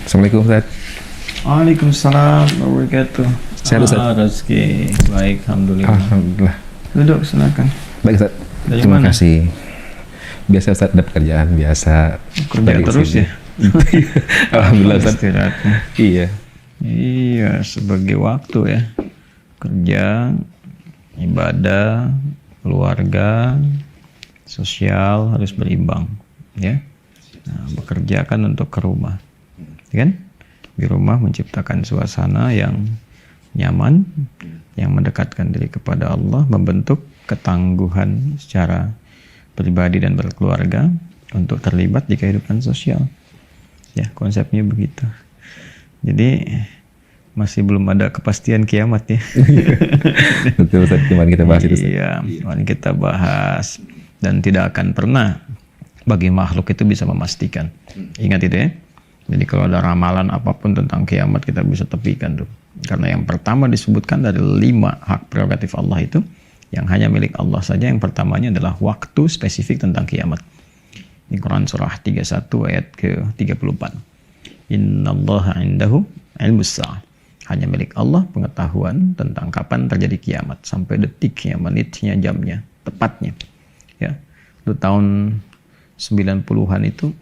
Assalamualaikum Ustaz. Waalaikumsalam warahmatullahi wabarakatuh. Sehat, Ustaz? Rezeki baik, alhamdulillah. Alhamdulillah. Duduk, silakan. Baik Ustaz. Dari Terima mana? kasih. Biasa Ustaz ada pekerjaan biasa. Kerja Dari terus sini. ya? Alhamdulillah Ustaz. Istirahatnya. Iya. Iya, sebagai waktu ya. Kerja, ibadah, keluarga, sosial harus berimbang, ya. Nah, bekerja kan untuk ke rumah, kan? Di rumah menciptakan suasana yang nyaman, yang mendekatkan diri kepada Allah, membentuk ketangguhan secara pribadi dan berkeluarga untuk terlibat di kehidupan sosial. Ya, konsepnya begitu. Jadi masih belum ada kepastian kiamat ya. Betul Ustaz, kemarin kita bahas itu Ustaz. Iya, kemarin kita bahas, dan tidak akan pernah bagi makhluk itu bisa memastikan. Ingat itu ya. Jadi kalau ada ramalan apapun tentang kiamat kita bisa tepikan tuh. Karena yang pertama disebutkan dari 5 hak prerogatif Allah itu yang hanya milik Allah saja. Yang pertamanya adalah waktu spesifik tentang kiamat. Di Quran surah 31 ayat ke-34. Innallaha indahu ilmus sa'ah. Hanya milik Allah pengetahuan tentang kapan terjadi kiamat, sampai detiknya, menitnya, jamnya, tepatnya. Ya. Itu tahun 90-an itu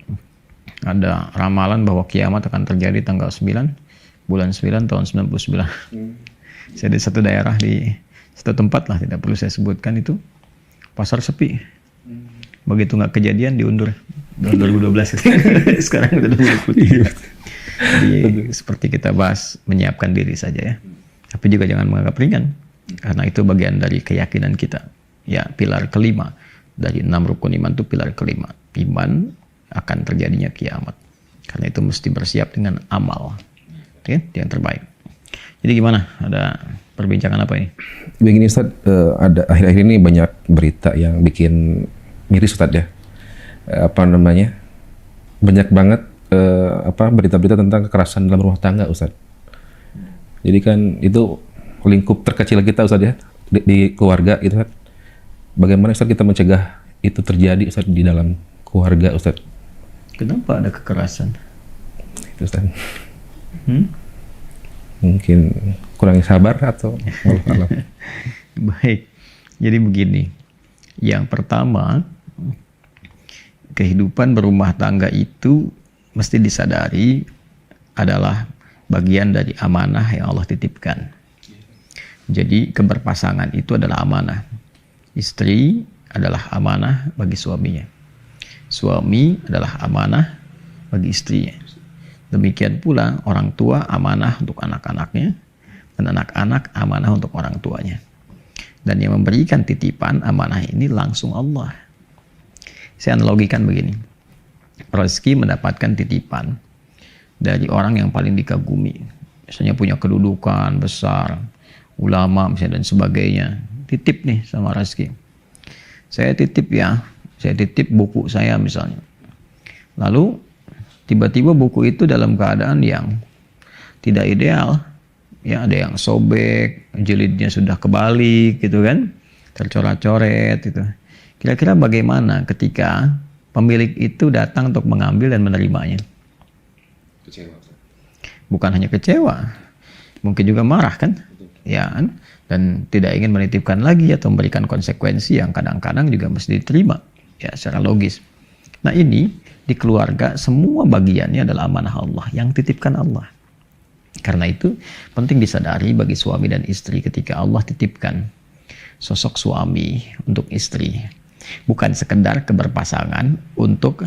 ada ramalan bahwa kiamat akan terjadi tanggal 9 bulan 9 tahun 99. Saya di satu daerah, di satu tempat lah, tidak perlu saya sebutkan, itu pasar sepi. Begitu nggak kejadian diundur 2012. Sekarang udah 2020. Jadi seperti kita bahas, menyiapkan diri saja ya. Tapi juga jangan menganggap ringan, karena itu bagian dari keyakinan kita. Ya, pilar kelima dari 6 rukun iman itu pilar kelima. Iman akan terjadinya kiamat. Karena itu mesti bersiap dengan amal. Oke, yang terbaik. Jadi gimana? Ada perbincangan apa ini? Begini Ustaz, ada akhir-akhir ini banyak berita yang bikin miris Ustaz ya. Apa namanya? Banyak banget berita-berita tentang kekerasan dalam rumah tangga Ustaz. Jadi kan itu lingkup terkecil kita Ustaz ya, di keluarga gitu kan. Bagaimana Ustaz kita mencegah itu terjadi Ustaz di dalam keluarga Ustaz? Kenapa ada kekerasan? Itu Ustaz. Mungkin kurang sabar atau Allah. Baik. Jadi begini. Yang pertama, kehidupan berumah tangga itu mesti disadari adalah bagian dari amanah yang Allah titipkan. Jadi keberpasangan itu adalah amanah. Istri adalah amanah bagi suaminya. Suami adalah amanah bagi istrinya. Demikian pula orang tua amanah untuk anak-anaknya, dan anak-anak amanah untuk orang tuanya. Dan yang memberikan titipan amanah ini langsung Allah. Saya analogikan begini. Rezeki mendapatkan titipan dari orang yang paling dikagumi. Misalnya punya kedudukan besar, ulama misalnya dan sebagainya. Titip nih sama rezeki. Saya titip ya, saya titip buku saya misalnya. Lalu tiba-tiba buku itu dalam keadaan yang tidak ideal. Ya, ada yang sobek, jilidnya sudah kebalik gitu kan, tercoret-coret gitu. Kira-kira bagaimana ketika pemilik itu datang untuk mengambil dan menerimanya? Kecewa. Bukan hanya kecewa, mungkin juga marah kan? Ya kan? Dan tidak ingin menitipkan lagi atau memberikan konsekuensi yang kadang-kadang juga mesti diterima ya secara logis. Nah ini di keluarga semua bagiannya adalah amanah Allah yang titipkan Allah. Karena itu penting disadari bagi suami dan istri ketika Allah titipkan sosok suami untuk istri. Bukan sekedar keberpasangan untuk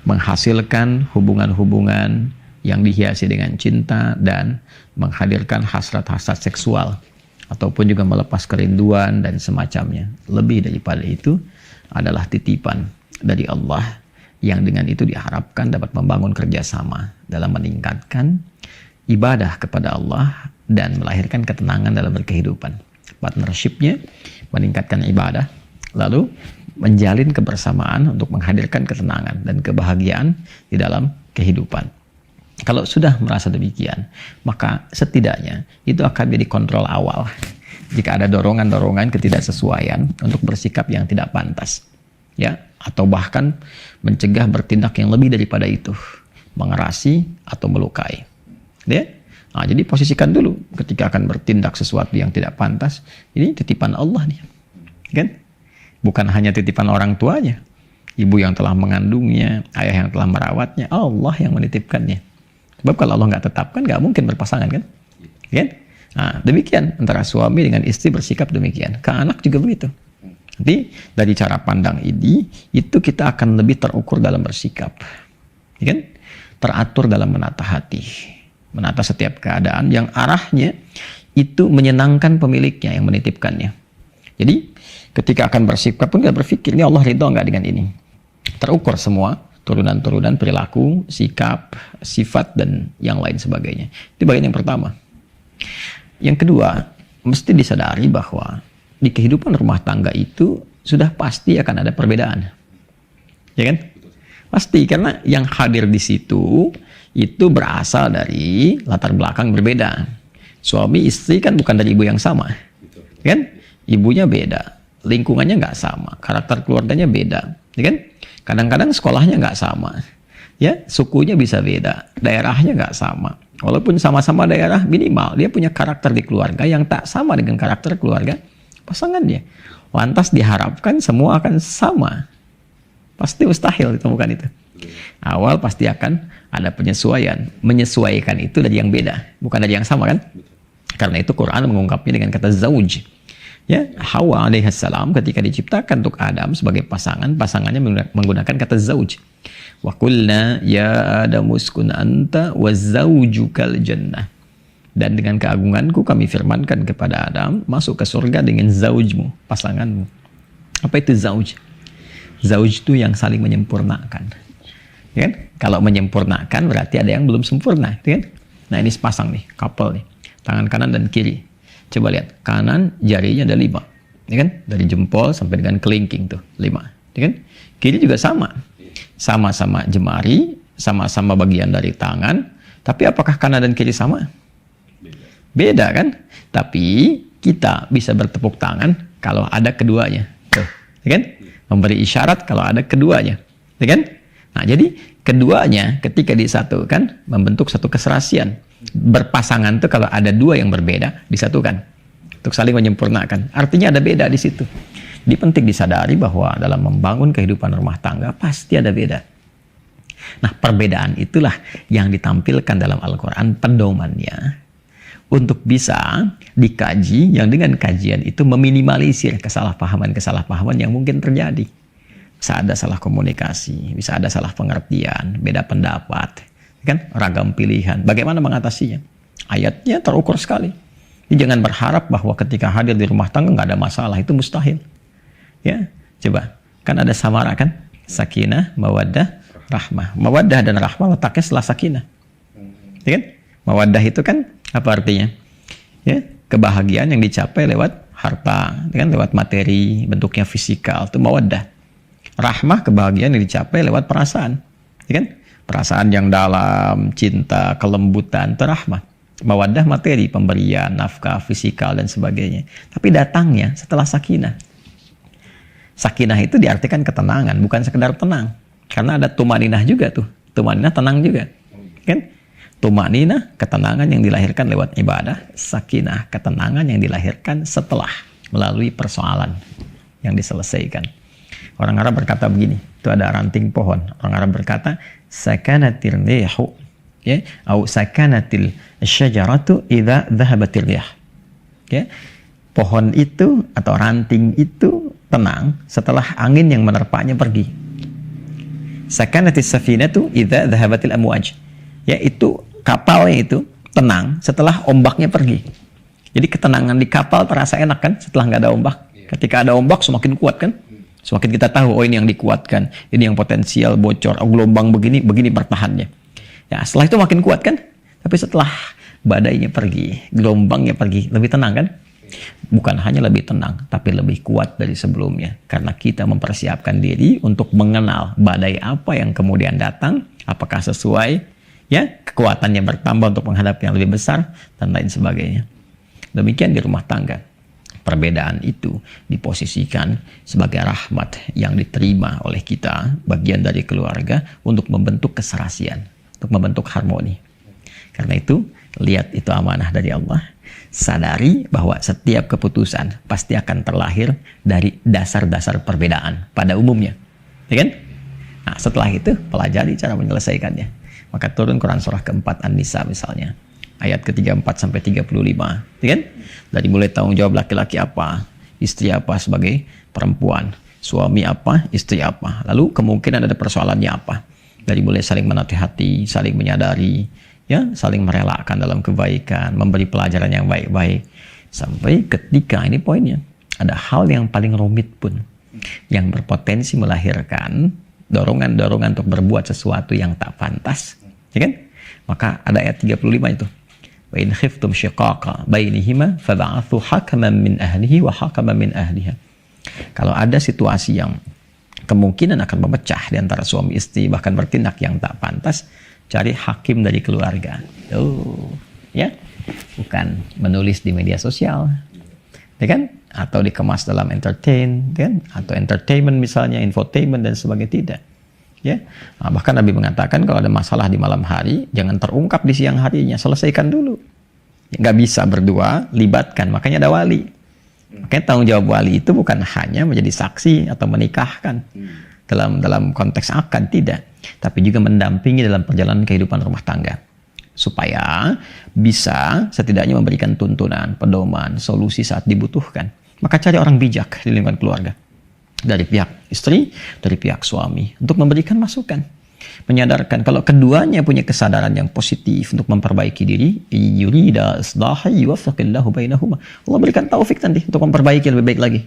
menghasilkan hubungan-hubungan yang dihiasi dengan cinta dan menghadirkan hasrat-hasrat seksual, ataupun juga melepas kerinduan dan semacamnya. Lebih daripada itu adalah titipan dari Allah yang dengan itu diharapkan dapat membangun kerjasama dalam meningkatkan ibadah kepada Allah dan melahirkan ketenangan dalam berkehidupan. Partnershipnya meningkatkan ibadah, lalu menjalin kebersamaan untuk menghadirkan ketenangan dan kebahagiaan di dalam kehidupan. Kalau sudah merasa demikian, maka setidaknya itu akan menjadi kontrol awal jika ada dorongan-dorongan ketidaksesuaian untuk bersikap yang tidak pantas, ya, atau bahkan mencegah bertindak yang lebih daripada itu. mengerasi, atau melukai. Ya? Nah, jadi posisikan dulu ketika akan bertindak sesuatu yang tidak pantas, ini titipan Allah nih. Kan? Bukan hanya titipan orang tuanya, ibu yang telah mengandungnya, ayah yang telah merawatnya, Allah yang menitipkannya. Sebab kalau Allah nggak tetapkan, nggak mungkin berpasangan kan? Kan? Nah, demikian antara suami dengan istri bersikap demikian. Ke anak juga begitu. Nanti dari cara pandang ini, itu kita akan lebih terukur dalam bersikap. Ya kan? Teratur dalam menata hati. Menata setiap keadaan yang arahnya itu menyenangkan pemiliknya yang menitipkannya. Jadi ketika akan bersikap pun kita berpikir, ini Allah ridho nggak dengan ini? Terukur semua, turunan-turunan perilaku, sikap, sifat, dan yang lain sebagainya. Itu bagian yang pertama. Yang kedua, mesti disadari bahwa di kehidupan rumah tangga itu sudah pasti akan ada perbedaan. Ya kan? Pasti, karena yang hadir di situ itu berasal dari latar belakang berbeda. Suami istri kan bukan dari ibu yang sama. Ya kan? Ibunya beda, lingkungannya nggak sama, karakter keluarganya beda. Ya kan? Kadang-kadang sekolahnya nggak sama. Ya, sukunya bisa beda, daerahnya nggak sama. Walaupun sama-sama daerah, minimal dia punya karakter di keluarga yang tak sama dengan karakter keluarga pasangannya. Lantas diharapkan semua akan sama. Pasti mustahil ditemukan itu. Awal pasti akan ada penyesuaian. Menyesuaikan itu dari yang beda, bukan dari yang sama kan? Karena itu Quran mengungkapnya dengan kata zauj. Ya, Hawa alaihissalam ketika diciptakan untuk Adam sebagai pasangan, pasangannya menggunakan kata zauj. Wa qulna ya Adamu uskun anta wa zaujukal jannah. Dan dengan keagunganku kami firmankan kepada Adam, masuk ke surga dengan zaujmu, pasanganmu. Apa itu zauj? Zauj itu yang saling menyempurnakan. Ya kan? Kalau menyempurnakan berarti ada yang belum sempurna. Ya kan? Nah ini sepasang nih, couple nih. Tangan kanan dan kiri. Coba lihat, kanan jarinya ada 5. Ya kan? Dari jempol sampai dengan kelingking tuh, 5. Ya kan? Kiri juga sama. Sama-sama jemari, sama-sama bagian dari tangan. Tapi apakah kanan dan kiri sama? Beda kan? Tapi kita bisa bertepuk tangan kalau ada keduanya. Tuh, ya kan? Memberi isyarat kalau ada keduanya. Ya kan? Nah, jadi keduanya ketika disatukan membentuk satu keserasian. Berpasangan tuh kalau ada dua yang berbeda disatukan untuk saling menyempurnakan. Artinya ada beda di situ. Jadi penting disadari bahwa dalam membangun kehidupan rumah tangga pasti ada beda. Nah, perbedaan itulah yang ditampilkan dalam Al-Quran pedomannya untuk bisa dikaji, yang dengan kajian itu meminimalisir kesalahpahaman-kesalahpahaman yang mungkin terjadi. Bisa ada salah komunikasi, bisa ada salah pengertian, beda pendapat, kan? Ragam pilihan. Bagaimana mengatasinya? Ayatnya terukur sekali. Jadi jangan berharap bahwa ketika hadir di rumah tangga nggak ada masalah, itu mustahil. Ya, coba. Kan ada samara kan? Sakinah, mawaddah, rahmah. Mawaddah dan rahmah letaknya setelah sakinah. Ya kan? Mawaddah itu kan apa artinya? Ya, kebahagiaan yang dicapai lewat harta, kan? Lewat materi, bentuknya fisikal, itu mawaddah. Rahmah, kebahagiaan yang dicapai lewat perasaan, ya kan? Perasaan yang dalam, cinta, kelembutan, itu rahmah. Mawaddah materi, pemberian, nafkah, fisikal dan sebagainya. Tapi datangnya setelah sakinah. Sakinah itu diartikan ketenangan, bukan sekedar tenang. Karena ada tumaninah juga tuh. Tumaninah tenang juga, kan? Tumaninah, ketenangan yang dilahirkan lewat ibadah. Sakinah, ketenangan yang dilahirkan setelah melalui persoalan yang diselesaikan. Orang Arab berkata begini, itu ada ranting pohon. Orang Arab berkata, sakanatir rihu, ya, au sakanatil syajaratu idza dhahabatir rih. Ya. Pohon itu atau ranting itu tenang setelah angin yang menerpanya pergi. Sakanatis safinatu idza dhahabatil amwaj. Ya, itu kapalnya itu tenang setelah ombaknya pergi. Jadi ketenangan di kapal terasa enak kan setelah nggak ada ombak. Ketika ada ombak semakin kuat kan. Semakin kita tahu, oh ini yang dikuatkan, ini yang potensial bocor, oh gelombang begini bertahannya. Ya, setelah itu makin kuat kan? Tapi setelah badainya pergi, gelombangnya pergi, lebih tenang kan? Bukan hanya lebih tenang, tapi lebih kuat dari sebelumnya. Karena kita mempersiapkan diri untuk mengenal badai apa yang kemudian datang, apakah sesuai, ya, kekuatannya bertambah untuk menghadapi yang lebih besar, dan lain sebagainya. Demikian di rumah tangga. Perbedaan itu diposisikan sebagai rahmat yang diterima oleh kita, bagian dari keluarga, untuk membentuk keserasian. untuk membentuk harmoni. Karena itu, lihat itu amanah dari Allah. Sadari bahwa setiap keputusan pasti akan terlahir dari dasar-dasar perbedaan pada umumnya. Ya kan? Nah, setelah itu, pelajari cara menyelesaikannya. Maka turun Quran surah keempat An-Nisa misalnya. Ayat ke-34 sampai 35. Ya kan? Dari mulai tanggung jawab laki-laki apa, istri apa sebagai perempuan, suami apa, istri apa. Lalu kemungkinan ada persoalannya apa. Dari mulai saling menasihati, saling menyadari, ya, saling merelakan dalam kebaikan, memberi pelajaran yang baik-baik. Sampai ketika, ini poinnya, ada hal yang paling rumit pun, yang berpotensi melahirkan dorongan-dorongan untuk berbuat sesuatu yang tak pantas. Ya kan? Maka ada ayat 35 itu. Wa in khiftum shiqaqa bainihima fab'athu hakaman min ahlihi wa hakaman min ahliha. Kalau ada situasi yang kemungkinan akan memecah di antara suami istri, bahkan bertindak yang tak pantas, cari hakim dari keluarga. Ya, bukan menulis di media sosial, ya kan? Atau dikemas dalam entertain, kan? Atau entertainment misalnya, infotainment dan sebagainya, tidak. Ya, nah, bahkan Nabi mengatakan kalau ada masalah di malam hari, jangan terungkap di siang harinya, selesaikan dulu. Nggak bisa berdua, libatkan. Makanya ada wali. Makanya tanggung jawab wali itu bukan hanya menjadi saksi atau menikahkan dalam konteks akad, tidak, tapi juga mendampingi dalam perjalanan kehidupan rumah tangga supaya bisa setidaknya memberikan tuntunan, pedoman, solusi saat dibutuhkan. Maka cari orang bijak di lingkungan keluarga, dari pihak istri, dari pihak suami, untuk memberikan masukan, menyadarkan kalau keduanya punya kesadaran yang positif untuk memperbaiki diri. Yurida islaha yuwaffiqillahu bainahuma. Allah berikan taufik nanti untuk memperbaiki lebih baik lagi.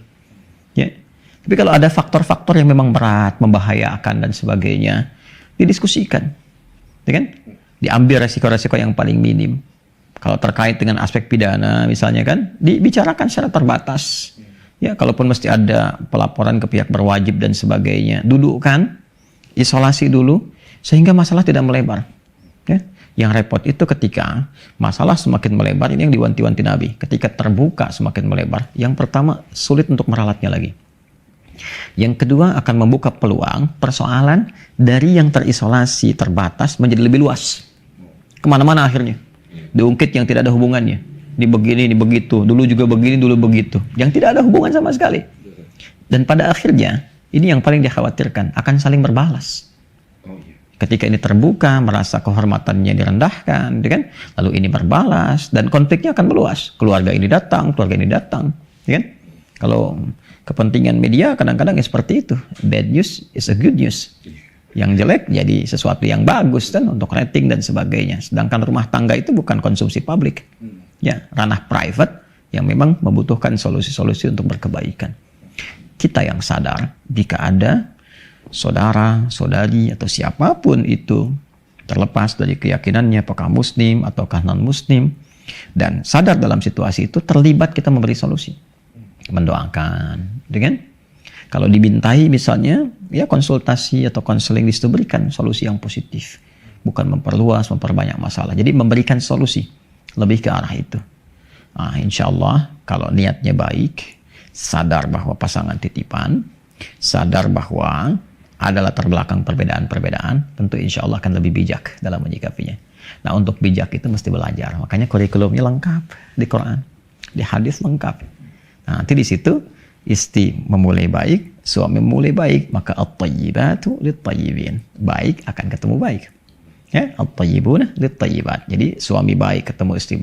Ya. Tapi kalau ada faktor-faktor yang memang berat, membahayakan dan sebagainya, didiskusikan, ya kan? Diambil resiko-resiko yang paling minim. Kalau terkait dengan aspek pidana misalnya kan, dibicarakan secara terbatas. Ya, kalaupun mesti ada pelaporan ke pihak berwajib dan sebagainya, dudukkan, isolasi dulu, sehingga masalah tidak melebar. Ya. Yang repot itu ketika masalah semakin melebar, ini yang diwanti-wanti Nabi. Ketika terbuka semakin melebar, yang pertama sulit untuk meralatnya lagi. Yang kedua akan membuka peluang persoalan dari yang terisolasi, terbatas, menjadi lebih luas. Kemana-mana akhirnya. Diungkit yang tidak ada hubungannya. Ini begini, ini begitu. Dulu juga begini, dulu begitu. Yang tidak ada hubungan sama sekali. Dan pada akhirnya, ini yang paling dikhawatirkan, akan saling berbalas. Ketika ini terbuka, merasa kehormatannya direndahkan, kan? Lalu ini berbalas, dan konfliknya akan meluas. Keluarga ini datang, kan? Kalau kepentingan media kadang-kadang seperti itu. Bad news is a good news. Yang jelek jadi sesuatu yang bagus kan untuk rating dan sebagainya. Sedangkan rumah tangga itu bukan konsumsi publik. Ya, ranah private yang memang membutuhkan solusi-solusi untuk berkebaikan. Kita yang sadar jika ada saudara, saudari atau siapapun itu terlepas dari keyakinannya apakah muslim ataukah non-muslim, dan sadar dalam situasi itu, terlibat kita memberi solusi. Mendoakan, kan? Kalau dibintai misalnya, ya konsultasi atau konseling disitu, berikan solusi yang positif. Bukan memperluas, memperbanyak masalah. Jadi memberikan solusi, lebih ke arah itu. Nah, insya Allah kalau niatnya baik, sadar bahwa pasangan titipan, sadar bahwa ada latar belakang perbedaan-perbedaan, tentu insya Allah akan lebih bijak dalam menyikapinya. Nah, untuk bijak itu mesti belajar. Makanya kurikulumnya lengkap di Quran, di hadis lengkap. Nah, nanti di situ istri memulai baik, suami memulai baik, maka at-tayyibatu lit-tayyibin. Baik akan ketemu baik. Ya, at-tayyibuna lit-tayyibat. Jadi suami baik ketemu istri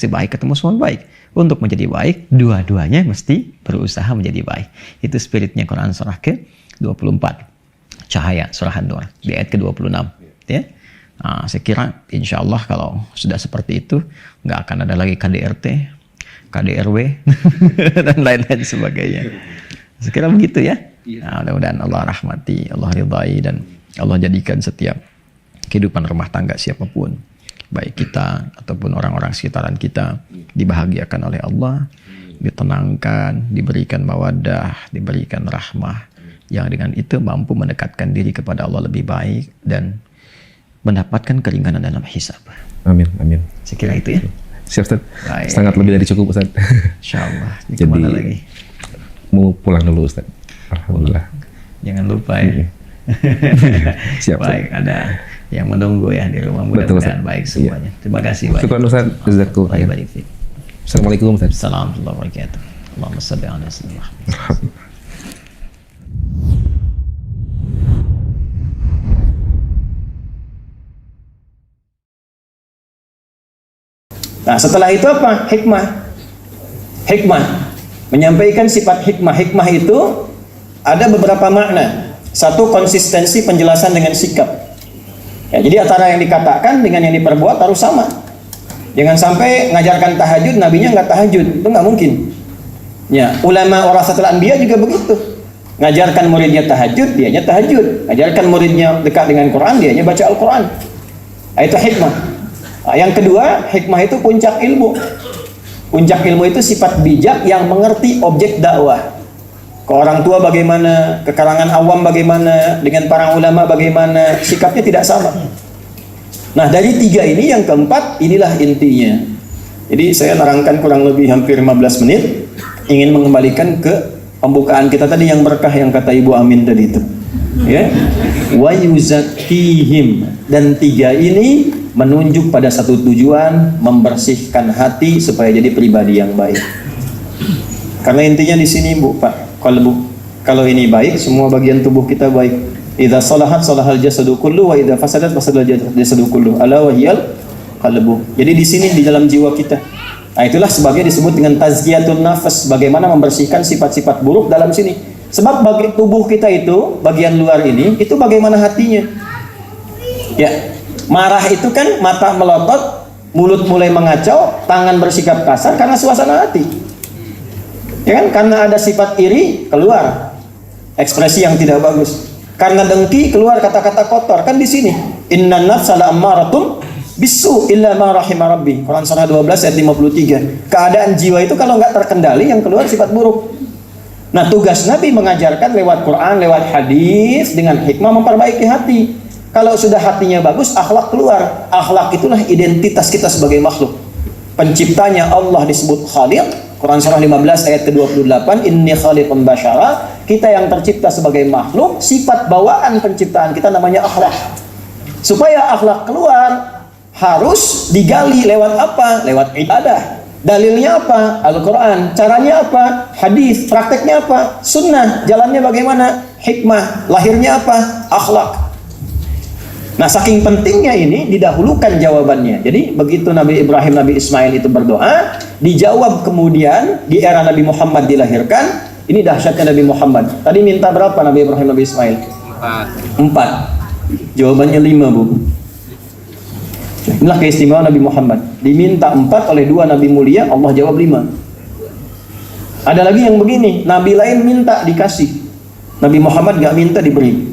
baik ketemu suami baik. Untuk menjadi baik, dua-duanya mesti berusaha menjadi baik. Itu spiritnya Quran surah ke-24. Cahaya surah An-Nur di ayat ke-26. Ya. Nah, saya kira insya Allah kalau sudah seperti itu, nggak akan ada lagi KDRT, KDRW, dan lain-lain sebagainya. Saya kira begitu ya. Nah, mudah-mudahan Allah rahmati, Allah ridai, dan Allah jadikan setiap kehidupan rumah tangga siapapun, baik kita ataupun orang-orang sekitaran kita, dibahagiakan oleh Allah, ditenangkan, diberikan mawaddah, diberikan rahmah, yang dengan itu mampu mendekatkan diri kepada Allah lebih baik dan mendapatkan keringanan dalam hisab. Amin, amin. Saya kira itu ya. Siap, Ustaz. Sangat lebih dari cukup, Ustaz. Insyaallah. Jadi lagi? Mau pulang dulu, Ustaz. Alhamdulillah. Jangan lupa ya. Siap. Baik, ada yang menunggu ya di rumah. Betul, Mudah-mudahan Ustaz. baik semuanya. Terima kasih banyak. Syukran Ustaz. Jazakallahu Baik, khairan. baik. Assalamualaikum Ustaz. Assalamualaikum warahmatullahi wabarakatuh. Allahumma shalli ala sayyidina Muhammad. Nah, setelah itu apa? Hikmah. Hikmah. Menyampaikan sifat hikmah. Hikmah itu ada beberapa makna. Satu, konsistensi penjelasan dengan sikap. Ya, jadi antara yang dikatakan dengan yang diperbuat harus sama. Jangan sampai ngajarkan tahajud, nabinya nggak tahajud. Itu nggak mungkin. Ya, ulama warasatul anbiya juga begitu. Ngajarkan muridnya tahajud, dianya tahajud. Ngajarkan muridnya dekat dengan Quran, dianya baca Al-Quran. Nah, itu hikmah. Nah, yang kedua, hikmah itu puncak ilmu. Puncak ilmu itu sifat bijak yang mengerti objek dakwah. Ke orang tua bagaimana, ke kalangan awam bagaimana, dengan para ulama bagaimana, sikapnya tidak sama. Nah, dari tiga ini yang keempat, inilah intinya. Jadi saya nerangkan kurang lebih hampir 15 menit, ingin mengembalikan ke pembukaan kita tadi yang berkah yang kata Ibu Amin tadi itu. Ya. Wa yuzakkihim. Dan tiga ini menunjuk pada satu tujuan, membersihkan hati supaya jadi pribadi yang baik. Karena intinya di sini Bu, Pak, kalau ini baik, semua bagian tubuh kita baik. Idza salahat salahal jasadu kullu wa idza fasadat fasadal jasadu kullu. Ala wa hiyal qalbu. Jadi di sini di dalam jiwa kita. Nah, itulah sebabnya disebut dengan tazkiyatun nafas, bagaimana membersihkan sifat-sifat buruk dalam sini. Sebab bagi tubuh kita itu, bagian luar ini, itu bagaimana hatinya. Ya. Marah itu kan mata melotot, mulut mulai mengacau, tangan bersikap kasar karena suasana hati. Ya kan? Karena ada sifat iri, keluar ekspresi yang tidak bagus. Karena dengki, keluar kata-kata kotor. Kan di sini. Innan nafsa la'ammaratun bisu illa ma rahima rabbi. Quran surah 12 ayat 53. Keadaan jiwa itu kalau nggak terkendali, yang keluar sifat buruk. Nah, tugas Nabi mengajarkan lewat Quran, lewat hadis, dengan hikmah memperbaiki hati. Kalau sudah hatinya bagus, akhlak keluar. Akhlak itulah identitas kita sebagai makhluk. Penciptanya Allah disebut Khaliq. Quran surah 15 ayat ke-28, Inni khaliqun basyara. Kita yang tercipta sebagai makhluk, sifat bawaan penciptaan kita namanya akhlak. Supaya akhlak keluar, harus digali lewat apa? Lewat ibadah. Dalilnya apa? Al-Quran. Caranya apa? Hadis. Prakteknya apa? Sunnah. Jalannya bagaimana? Hikmah. Lahirnya apa? Akhlak. Nah, saking pentingnya ini didahulukan jawabannya. Jadi begitu Nabi Ibrahim, Nabi Ismail itu berdoa, dijawab kemudian di era Nabi Muhammad dilahirkan. Ini dahsyatnya Nabi Muhammad. Tadi minta berapa Nabi Ibrahim, Nabi Ismail? 4. Jawabannya 5, Bu. Inilah keistimewaan Nabi Muhammad. Diminta 4 oleh 2 Nabi mulia, Allah jawab 5. Ada lagi yang begini, Nabi lain minta dikasih, Nabi Muhammad gak minta diberi.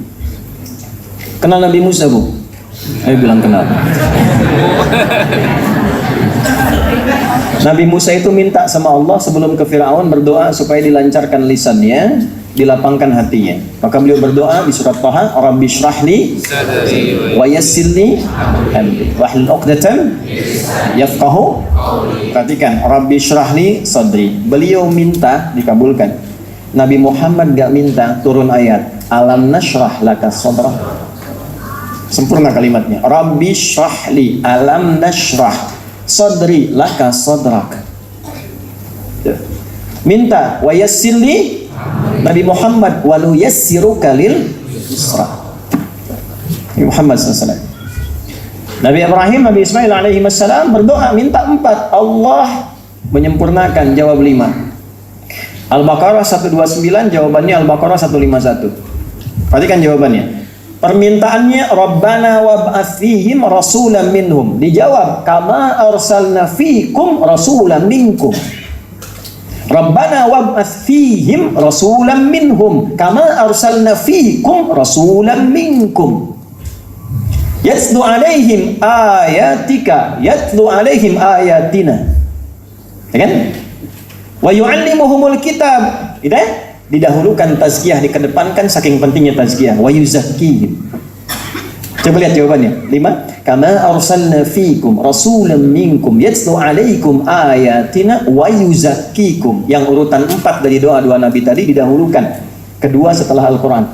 Kenal Nabi Musa, Bu? Saya bilang kenal. Nabi Musa itu minta sama Allah sebelum ke Fir'aun, berdoa supaya dilancarkan lisannya, dilapangkan hatinya. Maka beliau berdoa di surat Taha, Rabbi syrahli wa yassirli amri wahlul 'uqdatam yafqahu. Perhatikan, Rabbi syrahli sadri. Beliau minta dikabulkan. Nabi Muhammad gak minta, turun ayat, alam nashrah laka sadrak. Sempurna kalimatnya. Rabbi syrahli, alam nashrah sadri laka sadrak. Minta wa yassirli, Nabi Muhammad walu yassiruka lil yusra. Nabi Muhammad SAW. Nabi Ibrahim, Nabi Ismail alaihi wassalam berdoa minta 4, Allah menyempurnakan, jawab 5. Al-Baqarah 129, jawabannya Al-Baqarah 151. Perhatikan jawabannya. Permintaannya Rabbana wab'ats fihim rasulan minhum. Dijawab kama arsalna fikum rasulan minkum. Rabbana wab'ats fihim rasulan minhum kama arsalna fikum rasulan minkum. Yatlu alaihim ayatika yatlu alaihim ayatina. Ya kan? Wa yu'allimuhumul kitab. Gitu ya? Didahulukan tazkiyah, dikedepankan saking pentingnya tazkiyah. Wa yuzakkihim. Coba lihat jawabannya. 5. Kama arsalna fikum rasulan minkum yatlu alaikum ayatina wa yuzakkikum. Yang urutan 4 dari doa-doa Nabi tadi didahulukan. Kedua setelah Al-Quran.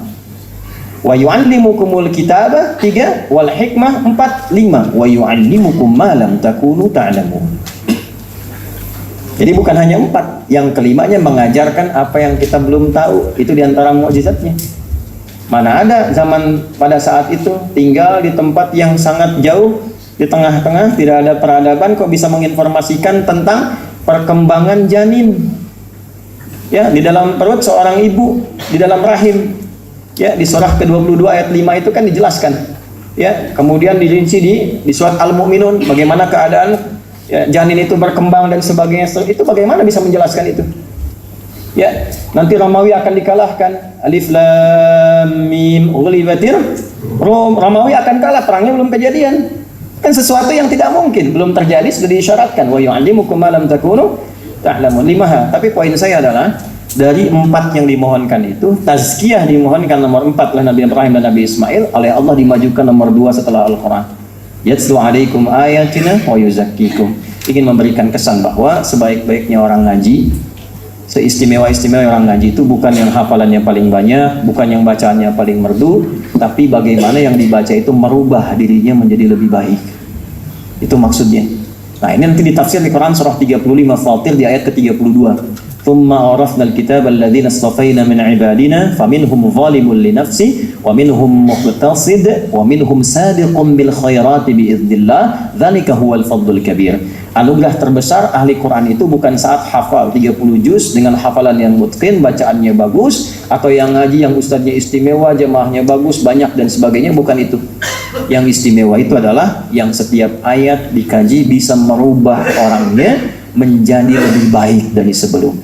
wa yu'allimukumul kitaba 3, wal hikmah 4, 5, wa yu'allimukum ma lam takunu ta'lamun. Jadi bukan hanya 4, yang kelimanya mengajarkan apa yang kita belum tahu. Itu diantara mukjizatnya. Mana ada zaman pada saat itu tinggal di tempat yang sangat jauh, di tengah-tengah, tidak ada peradaban, kok bisa menginformasikan tentang perkembangan janin. Ya, di dalam perut seorang ibu, di dalam rahim. Ya, di surah ke-22 ayat 5 itu kan dijelaskan. Ya, kemudian dirinci di surat Al-Mu'minun bagaimana keadaan ya, janin itu berkembang dan sebagainya. Itu bagaimana bisa menjelaskan itu? Ya, nanti Romawi akan dikalahkan. Alif Lam Mim ghulibatir Rum. Romawi akan kalah, perangnya belum kejadian. Kan sesuatu yang tidak mungkin, belum terjadi sudah diisyaratkan. Wa yu'allimukum ma lam takunu ta'lamun. 5. Tapi poin saya adalah dari 4 yang dimohonkan itu, tazkiyah dimohonkan nomor 4 oleh Nabi Ibrahim dan Nabi Ismail, oleh Allah dimajukan nomor 2 setelah Al-Quran. Yatslu alaikum ayatina wa yuzakkikum. Ingin memberikan kesan bahwa sebaik-baiknya orang ngaji, seistimewa-istimewa orang ngaji itu bukan yang hafalannya paling banyak, bukan yang bacaannya paling merdu, tapi bagaimana yang dibaca itu merubah dirinya menjadi lebih baik. Itu maksudnya. Nah, ini nanti ditafsir di Quran surah 35 Fatir di ayat ke-32. Thumma awrafnal kitaba alladhina istafayna min ibadina faminhum zalimun li nafsi wa minhum muqtasid wa minhum sabiqun bil khairati biiznillah dzalika huwal fadlul kabir. Anugerah terbesar ahli Quran itu bukan saat hafal 30 juz dengan hafalan yang mutqin, bacaannya bagus, atau yang ngaji yang ustadznya istimewa, jemaahnya bagus, banyak dan sebagainya, bukan itu. Yang istimewa itu adalah yang setiap ayat dikaji bisa merubah orangnya menjadi lebih baik dari sebelum.